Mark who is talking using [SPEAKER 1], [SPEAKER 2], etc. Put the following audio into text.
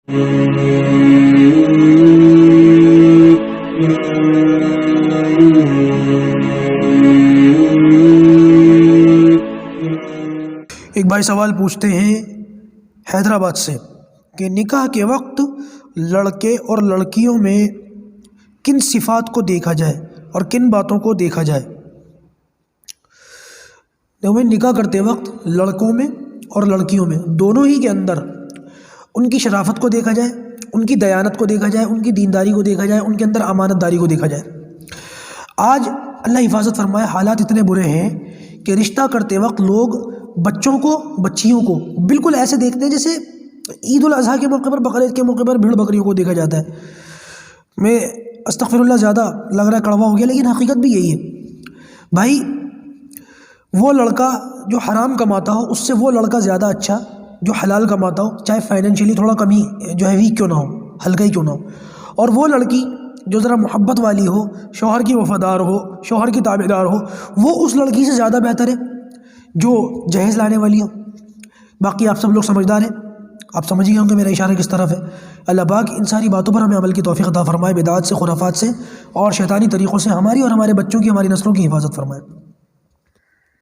[SPEAKER 1] ایک بھائی سوال پوچھتے ہیں حیدرآباد سے کہ نکاح کے وقت لڑکے اور لڑکیوں میں کن صفات کو دیکھا جائے اور کن باتوں کو دیکھا جائے؟ دیکھو میں نکاح کرتے وقت لڑکوں میں اور لڑکیوں میں دونوں ہی کے اندر ان کی شرافت کو دیکھا جائے، ان کی دیانت کو دیکھا جائے، ان کی دینداری کو دیکھا جائے، ان کے اندر امانت داری کو دیکھا جائے۔ آج اللہ حفاظت فرمائے حالات اتنے برے ہیں کہ رشتہ کرتے وقت لوگ بچوں کو، بچیوں کو بالکل ایسے دیکھتے ہیں جیسے عید الاضحیٰ کے موقع پر، بقرعید کے موقع پر بھیڑ بکریوں کو دیکھا جاتا ہے۔ میں استغفر اللہ زیادہ لگ رہا ہے کڑوا ہو گیا، لیکن حقیقت بھی یہی ہے بھائی۔ وہ لڑکا جو حرام کماتا ہو اس سے وہ لڑکا زیادہ اچھا جو حلال کماتا ہو، چاہے فائنینشلی تھوڑا کمی جو ہے ویک کیوں نہ ہو، ہلکا ہی کیوں نہ ہو۔ اور وہ لڑکی جو ذرا محبت والی ہو، شوہر کی وفادار ہو، شوہر کی تابعدار ہو، وہ اس لڑکی سے زیادہ بہتر ہے جو جہیز لانے والی ہو۔ باقی آپ سب لوگ سمجھدار ہیں، آپ سمجھ گئے ہوں کہ میرا اشارہ کس طرف ہے۔ اللہ پاک ان ساری باتوں پر ہمیں عمل کی توفیق عطا فرمائے، بدعات سے، خرافات سے اور شیطانی طریقوں سے ہماری اور ہمارے بچوں کی، ہماری نسلوں کی حفاظت فرمائے۔